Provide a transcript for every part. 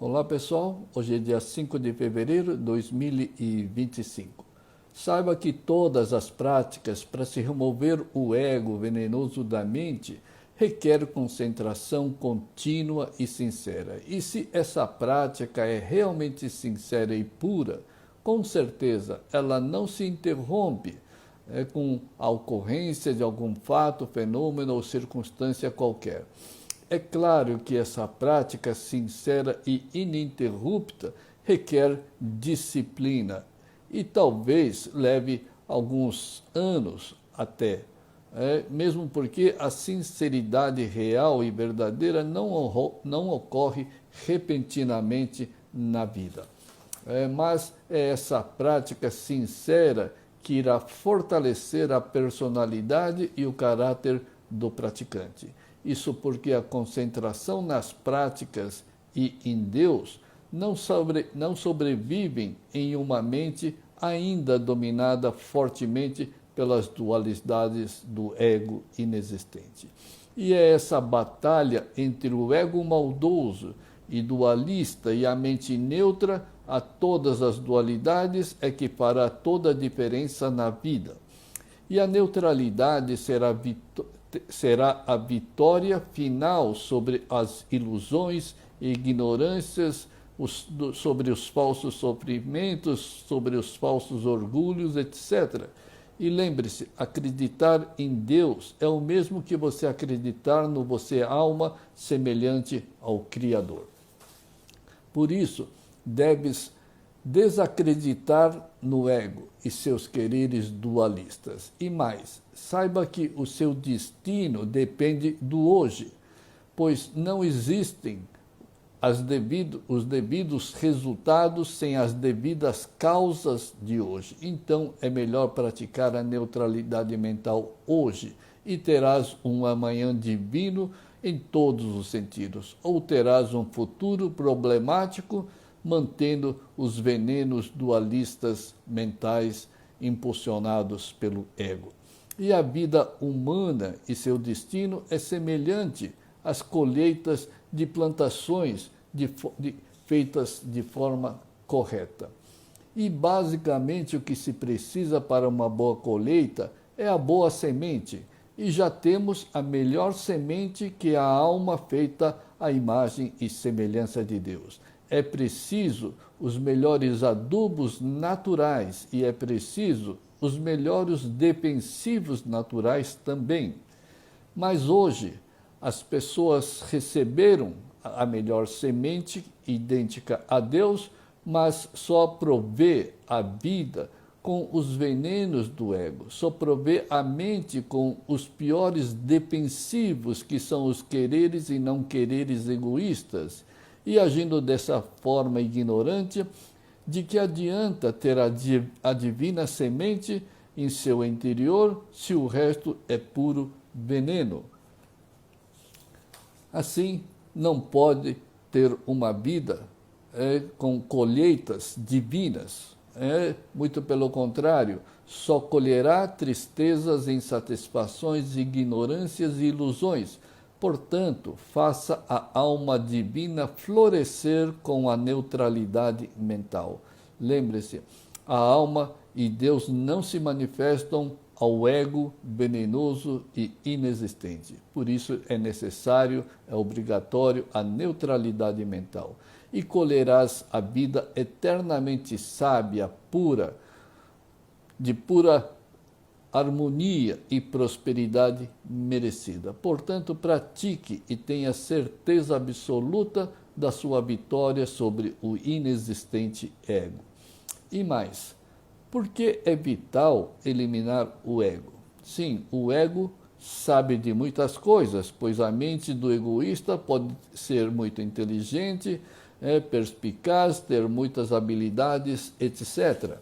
Olá pessoal, hoje é dia 5 de fevereiro de 2025. Saiba que todas as práticas para se remover o ego venenoso da mente requer concentração contínua e sincera. E se essa prática é realmente sincera e pura, com certeza ela não se interrompe com a ocorrência de algum fato, fenômeno ou circunstância qualquer. É claro que essa prática sincera e ininterrupta requer disciplina e talvez leve alguns anos até, mesmo porque a sinceridade real e verdadeira não ocorre repentinamente na vida. Mas é essa prática sincera que irá fortalecer a personalidade e o caráter do praticante. Isso porque a concentração nas práticas e em Deus não sobrevivem em uma mente ainda dominada fortemente pelas dualidades do ego inexistente. E é essa batalha entre o ego maldoso e dualista e a mente neutra a todas as dualidades é que fará toda a diferença na vida. E a neutralidade será a vitória final sobre as ilusões e ignorâncias, sobre os falsos sofrimentos, sobre os falsos orgulhos, etc. E lembre-se, acreditar em Deus é o mesmo que você acreditar no você alma semelhante ao Criador. Por isso, deves desacreditar no ego e seus quereres dualistas. E mais, saiba que o seu destino depende do hoje, pois não existem os devidos resultados sem as devidas causas de hoje. Então, é melhor praticar a neutralidade mental hoje e terás um amanhã divino em todos os sentidos, ou terás um futuro problemático mantendo os venenos dualistas mentais impulsionados pelo ego. E a vida humana e seu destino é semelhante às colheitas de plantações feitas de forma correta. E basicamente o que se precisa para uma boa colheita é a boa semente. E já temos a melhor semente, que é a alma feita à imagem e semelhança de Deus. É preciso os melhores adubos naturais e é preciso os melhores defensivos naturais também. Mas hoje as pessoas receberam a melhor semente idêntica a Deus, mas só provê a vida com os venenos do ego, só provê a mente com os piores defensivos, que são os quereres e não quereres egoístas. E agindo dessa forma ignorante, de que adianta ter a divina semente em seu interior se o resto é puro veneno? Assim, não pode ter uma vida com colheitas divinas. Muito pelo contrário, só colherá tristezas, insatisfações, ignorâncias e ilusões. Portanto, faça a alma divina florescer com a neutralidade mental. Lembre-se, a alma e Deus não se manifestam ao ego venenoso e inexistente. Por isso é necessário, é obrigatório a neutralidade mental. E colherás a vida eternamente sábia, pura, de pura harmonia e prosperidade merecida. Portanto, pratique e tenha certeza absoluta da sua vitória sobre o inexistente ego. E mais, por que é vital eliminar o ego? Sim, o ego sabe de muitas coisas, pois a mente do egoísta pode ser muito inteligente, perspicaz, ter muitas habilidades, etc.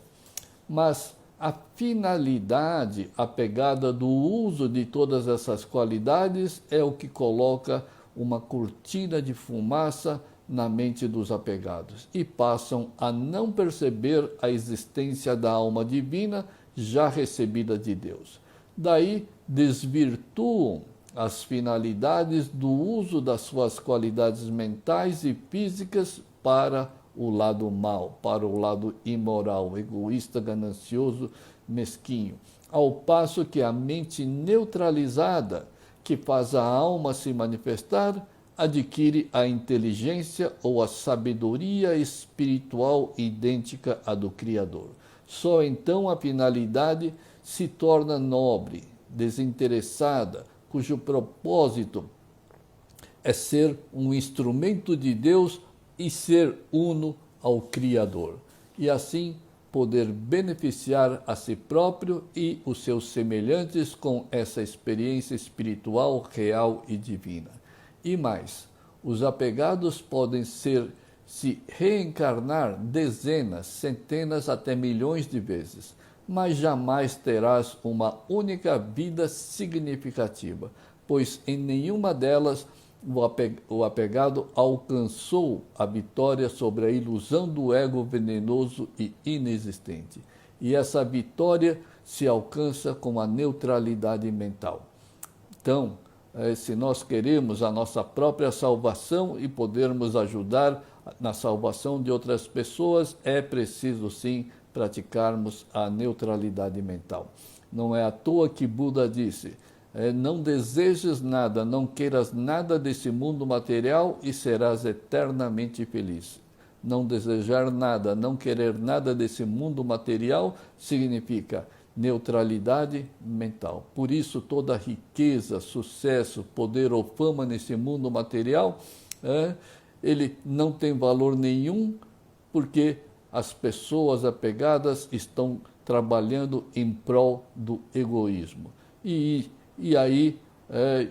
Mas a finalidade, a pegada do uso de todas essas qualidades é o que coloca uma cortina de fumaça na mente dos apegados e passam a não perceber a existência da alma divina já recebida de Deus. Daí desvirtuam as finalidades do uso das suas qualidades mentais e físicas para o lado mau, para o lado imoral, egoísta, ganancioso, mesquinho. Ao passo que a mente neutralizada, que faz a alma se manifestar, adquire a inteligência ou a sabedoria espiritual idêntica à do Criador. Só então a finalidade se torna nobre, desinteressada, cujo propósito é ser um instrumento de Deus e ser uno ao Criador, e assim poder beneficiar a si próprio e os seus semelhantes com essa experiência espiritual real e divina. E mais, os apegados podem se reencarnar dezenas, centenas, até milhões de vezes, mas jamais terás uma única vida significativa, pois em nenhuma delas o apegado alcançou a vitória sobre a ilusão do ego venenoso e inexistente. E essa vitória se alcança com a neutralidade mental. Então, se nós queremos a nossa própria salvação e podermos ajudar na salvação de outras pessoas, é preciso sim praticarmos a neutralidade mental. Não é à toa que Buda disse: não desejes nada, não queiras nada desse mundo material e serás eternamente feliz. Não desejar nada, não querer nada desse mundo material significa neutralidade mental. Por isso, toda riqueza, sucesso, poder ou fama nesse mundo material, ele não tem valor nenhum, porque as pessoas apegadas estão trabalhando em prol do egoísmo. E aí,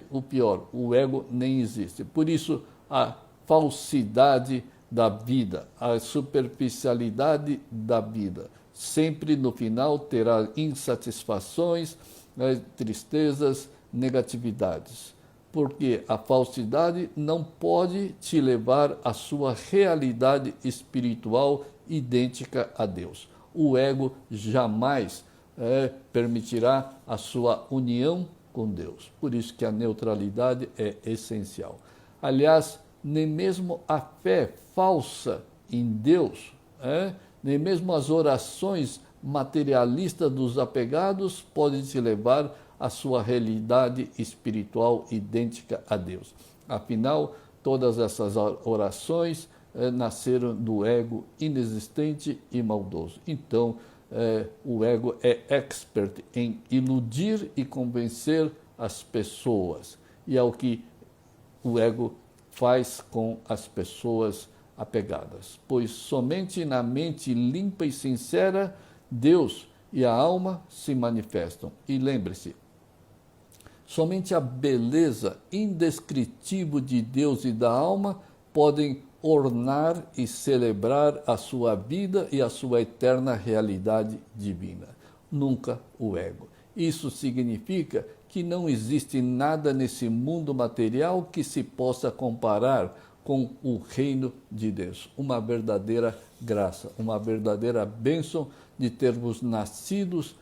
o pior, o ego nem existe. Por isso, a falsidade da vida, a superficialidade da vida, sempre no final terá insatisfações, tristezas, negatividades. Porque a falsidade não pode te levar à sua realidade espiritual idêntica a Deus. O ego jamais permitirá a sua união com Deus. Por isso que a neutralidade é essencial. Aliás, nem mesmo a fé falsa em Deus, nem mesmo as orações materialistas dos apegados podem te levar à sua realidade espiritual idêntica a Deus. Afinal, todas essas orações nasceram do ego inexistente e maldoso. Então, o ego é expert em iludir e convencer as pessoas. E é o que o ego faz com as pessoas apegadas. Pois somente na mente limpa e sincera, Deus e a alma se manifestam. E lembre-se, somente a beleza indescritível de Deus e da alma podem ornar e celebrar a sua vida e a sua eterna realidade divina. Nunca o ego. Isso significa que não existe nada nesse mundo material que se possa comparar com o reino de Deus. Uma verdadeira graça, uma verdadeira bênção de termos nascidos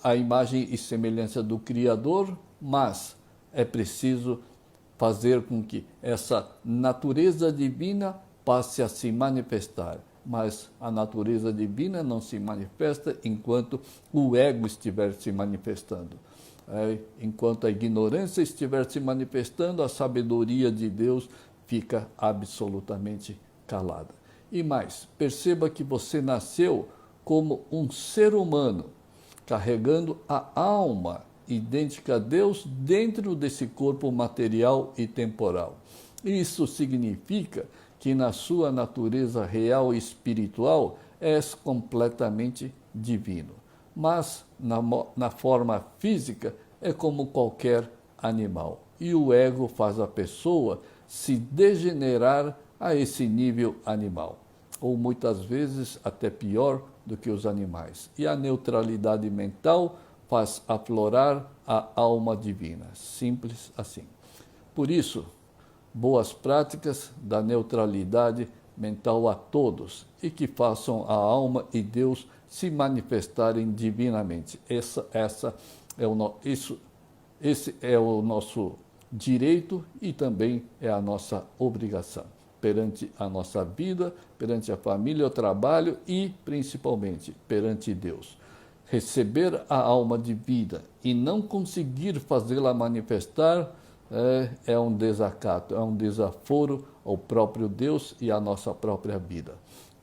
à imagem e semelhança do Criador, mas é preciso fazer com que essa natureza divina passe a se manifestar. Mas a natureza divina não se manifesta enquanto o ego estiver se manifestando. Enquanto a ignorância estiver se manifestando, a sabedoria de Deus fica absolutamente calada. E mais, perceba que você nasceu como um ser humano, carregando a alma idêntica a Deus dentro desse corpo material e temporal. Isso significa que na sua natureza real e espiritual és completamente divino. Mas na forma física é como qualquer animal. E o ego faz a pessoa se degenerar a esse nível animal, ou muitas vezes até pior do que os animais. E a neutralidade mental faz aflorar a alma divina. Simples assim. Por isso, boas práticas da neutralidade mental a todos e que façam a alma e Deus se manifestarem divinamente. Esse é o nosso direito e também é a nossa obrigação. perante a nossa vida, perante a família, o trabalho e, principalmente, perante Deus. Receber a alma de vida e não conseguir fazê-la manifestar é um desacato, é um desaforo ao próprio Deus e à nossa própria vida.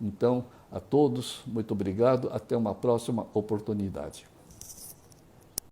Então, a todos, muito obrigado. Até uma próxima oportunidade.